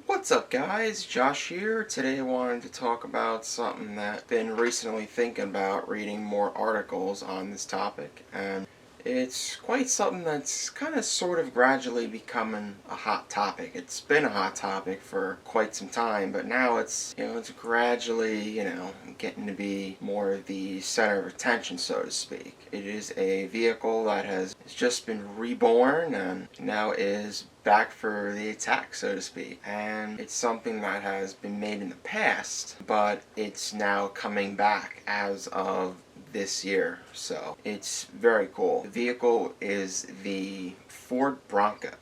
What's up, guys? Josh here. Today I wanted to talk about something that I've been recently thinking about, reading more articles on this topic, and it's quite something that's kind of sort of gradually becoming a hot topic. It's been a hot topic for quite some time, but now it's gradually, getting to be more of the center of attention, so to speak. It is a vehicle that has just been reborn and now is back for the attack, so to speak. And it's something that has been made in the past, but it's now coming back as of this year, so it's very cool. The vehicle is the Ford Bronco.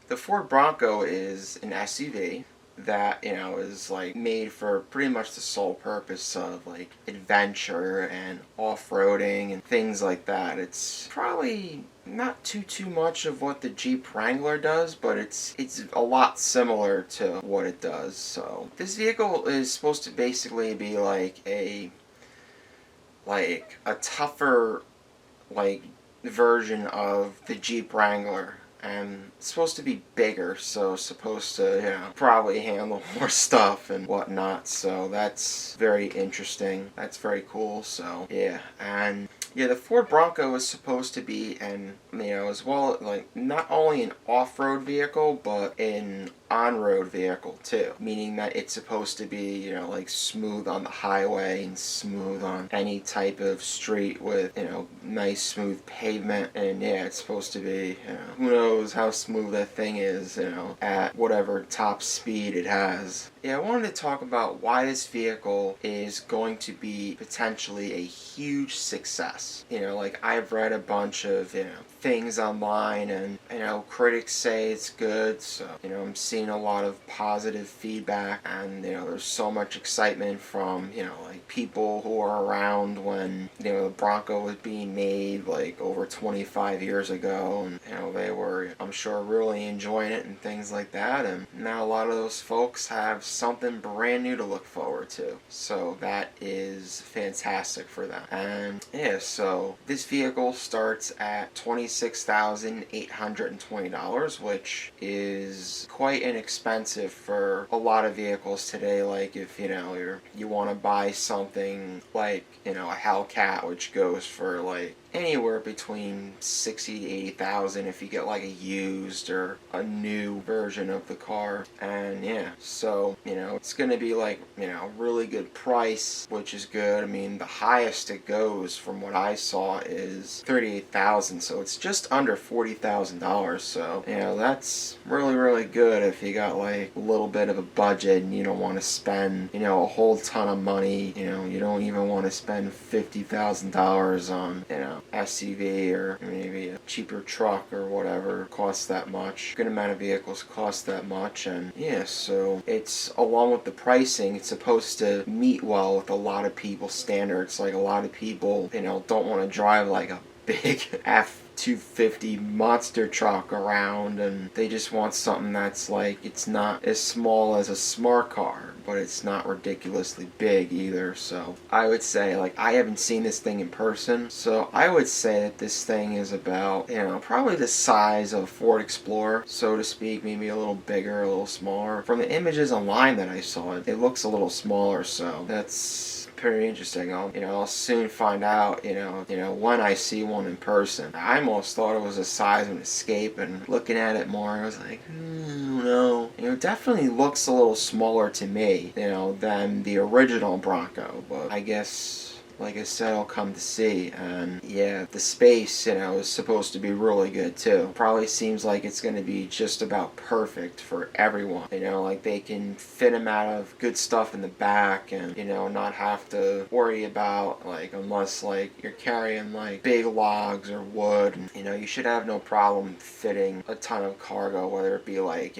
The Ford Bronco is an SUV that is like made for pretty much the sole purpose of like adventure and off-roading and things like that. It's probably not too much of what the Jeep Wrangler does, but it's a lot similar to what it does. So this vehicle is supposed to basically be like a tougher version of the Jeep Wrangler, and it's supposed to be bigger, so supposed to probably handle more stuff and whatnot. So that's very interesting. That's very cool. So the Ford Bronco is supposed to be as well, like, not only an off-road vehicle, but an on-road vehicle too. Meaning that it's supposed to be, like smooth on the highway and smooth on any type of street with, nice smooth pavement. And it's supposed to be, who knows how smooth that thing is, at whatever top speed it has. I wanted to talk about why this vehicle is going to be potentially a huge success. I've read a bunch of, things online, and, critics say it's good, so, I'm seeing a lot of positive feedback, and, there's so much excitement from, people who are around when, the Bronco was being made, like, over 25 years ago, and, they were, I'm sure, really enjoying it and things like that, and now a lot of those folks have something brand new to look forward to. So that is fantastic for them. And so this vehicle starts at $26,820, which is quite inexpensive for a lot of vehicles today. Like if you want to buy something like a Hellcat, which goes for like anywhere between 60 to 80,000 if you get like a used or a new version of the car. And so it's gonna be like really good price, which is good. I mean, the highest it goes from what I saw is 38,000, so it's just under $40,000. So that's really good if you got like a little bit of a budget and you don't want to spend a whole ton of money. You don't even want to spend $50,000 on SUV, or maybe a cheaper truck or whatever costs that much. A good amount of vehicles cost that much. And so it's, along with the pricing, it's supposed to meet well with a lot of people's standards. Like a lot of people don't want to drive like a big F-250 monster truck around, and they just want something that's like, it's not as small as a smart car, but it's not ridiculously big either. So I would say, like, I haven't seen this thing in person, so I would say that this thing is about probably the size of a Ford Explorer, so to speak. Maybe a little bigger, a little smaller. From the images online that I saw, it looks a little smaller, so that's pretty interesting. I'll soon find out, when I see one in person. I almost thought it was the size of an Escape, and looking at it more, I was like, no. It definitely looks a little smaller to me, than the original Bronco, but I guess, like I said, I'll come to see. And the space, is supposed to be really good too. Probably seems like it's going to be just about perfect for everyone. Like they can fit them out of good stuff in the back, and, not have to worry about, like, unless like you're carrying like big logs or wood, and, you should have no problem fitting a ton of cargo, whether it be like,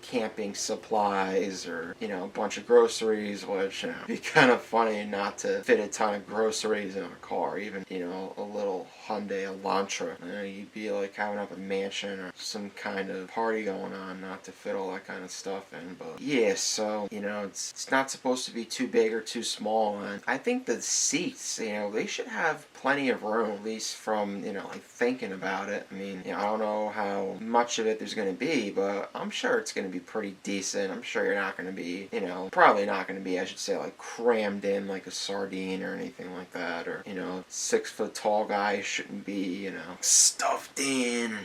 camping supplies or, a bunch of groceries, which, it'd be kind of funny not to fit a ton of groceries groceries in a car, even, a little Hyundai Elantra. You'd be like having up a mansion or some kind of party going on, not to fit all that kind of stuff in. But yeah, so, it's not supposed to be too big or too small. And I think the seats, they should have plenty of room, at least from, like thinking about it. I mean, I don't know how much of it there's going to be, but I'm sure it's going to be pretty decent. I'm sure you're not going to be, probably not going to be, I should say, like crammed in like a sardine or anything like that. Or, 6-foot tall guy shouldn't be, stuffed in.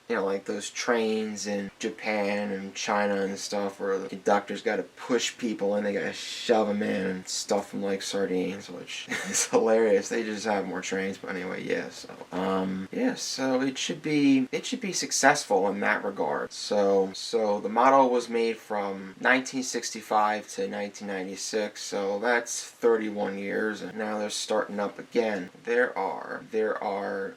Like those trains in Japan and China and stuff where the conductor's got to push people and they got to shove them in and stuff them like sardines, which is hilarious. They just have more trains, but anyway, yeah. So it should be successful in that regard. So the model was made from 1965 to 1996, so that's 31 years, and now they're starting up again. There are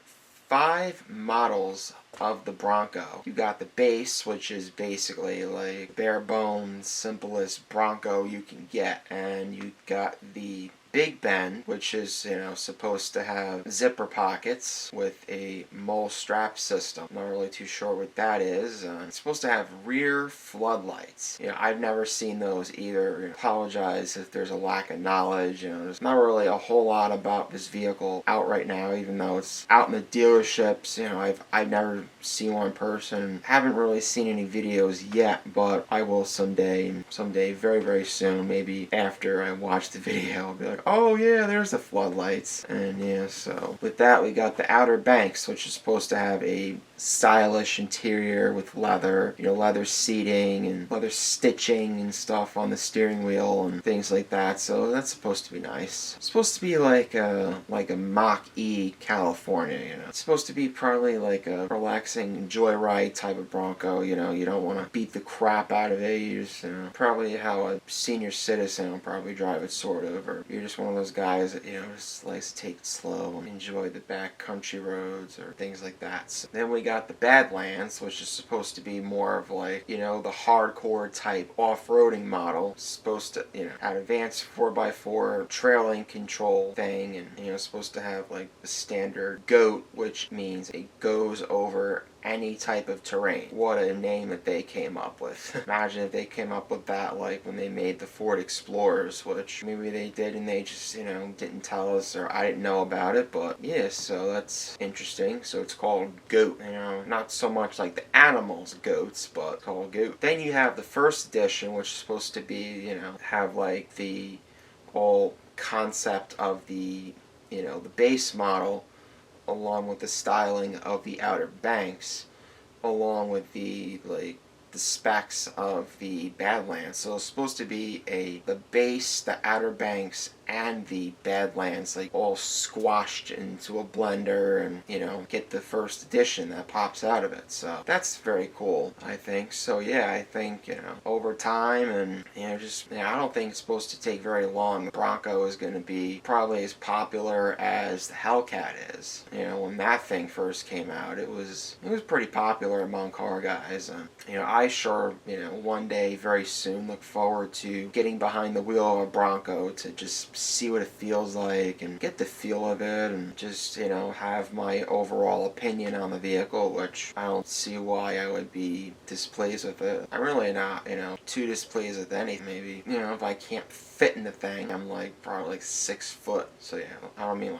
5 models of the Bronco. You got the base, which is basically like bare bones, simplest Bronco you can get, and you got the Big Ben, which is, supposed to have zipper pockets with a mole strap system. I'm not really too sure what that is. It's supposed to have rear floodlights. I've never seen those either. I apologize if there's a lack of knowledge. There's not really a whole lot about this vehicle out right now, even though it's out in the dealerships. I've never seen one in person. Haven't really seen any videos yet, but I will someday, very, very soon, maybe after I watch the video. I'll be like, oh yeah, there's the floodlights. And yeah, so with that we got the Outer Banks, which is supposed to have a stylish interior with leather, leather seating and leather stitching and stuff on the steering wheel and things like that. So that's supposed to be nice. It's supposed to be like a Mach-E California, It's supposed to be probably like a relaxing joyride type of Bronco, you don't want to beat the crap out of it. You just, probably how a senior citizen will probably drive it, sort of, or you're just one of those guys that, just likes to take it slow and enjoy the back country roads or things like that. So then we got the Badlands, which is supposed to be more of like, the hardcore type off-roading model. It's supposed to, have advanced 4x4 trailing control thing, and, supposed to have like the standard GOAT, which means it goes over any type of terrain. What a name that they came up with. Imagine if they came up with that like when they made the Ford Explorers, which maybe they did and they just, didn't tell us, or I didn't know about it. But yeah, so that's interesting. So it's called GOAT, not so much like the animals goats, but it's called GOAT. Then you have the first edition, which is supposed to be, have like the whole concept of the, the base model, along with the styling of the Outer Banks, along with the specs of the Badlands. So it's supposed to be the base, the Outer Banks, and the Badlands like all squashed into a blender, and get the first edition that pops out of it. So that's very cool, I think. So yeah, I think over time, and I don't think it's supposed to take very long. The Bronco is going to be probably as popular as the Hellcat is. When that thing first came out, it was pretty popular among car guys. I sure, one day very soon look forward to getting behind the wheel of a Bronco to just see what it feels like and get the feel of it, and just, have my overall opinion on the vehicle, which I don't see why I would be displeased with it. I'm really not, too displeased with anything. Maybe, if I can't fit in the thing, I'm probably 6 foot. So yeah, I don't mean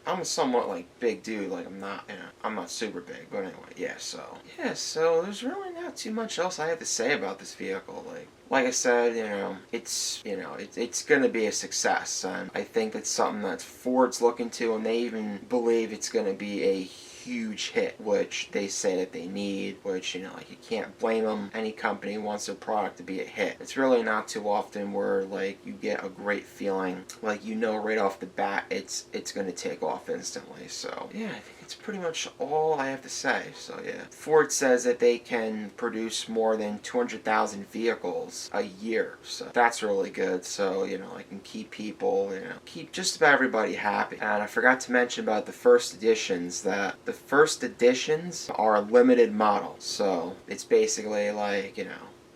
I'm a somewhat big dude. I'm not super big, but anyway, so there's really not too much else I have to say about this vehicle. Like I said, it's going to be a success, and I think it's something that Ford's looking to, and they even believe it's going to be a huge hit, which they say that they need, which, you can't blame them. Any company wants their product to be a hit. It's really not too often where, you get a great feeling, right off the bat, it's going to take off instantly. So, yeah, I think it's pretty much all I have to say. So, yeah. Ford says that they can produce more than 200,000 vehicles a year. So, that's really good. So, I can keep people, keep just about everybody happy. And I forgot to mention about the first editions, that the first editions are limited models. So, it's basically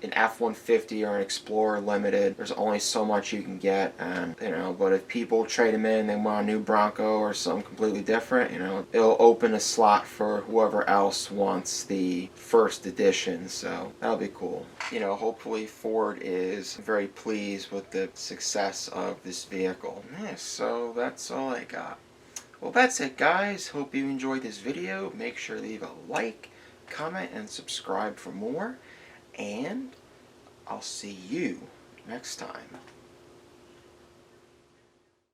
an F-150 or an Explorer Limited, there's only so much you can get, and but if people trade them in, they want a new Bronco or something completely different, it'll open a slot for whoever else wants the first edition, so that'll be cool. Hopefully Ford is very pleased with the success of this vehicle. Yeah, so that's all I got. Well, that's it, guys. Hope you enjoyed this video. Make sure to leave a like, comment, and subscribe for more. And I'll see you next time.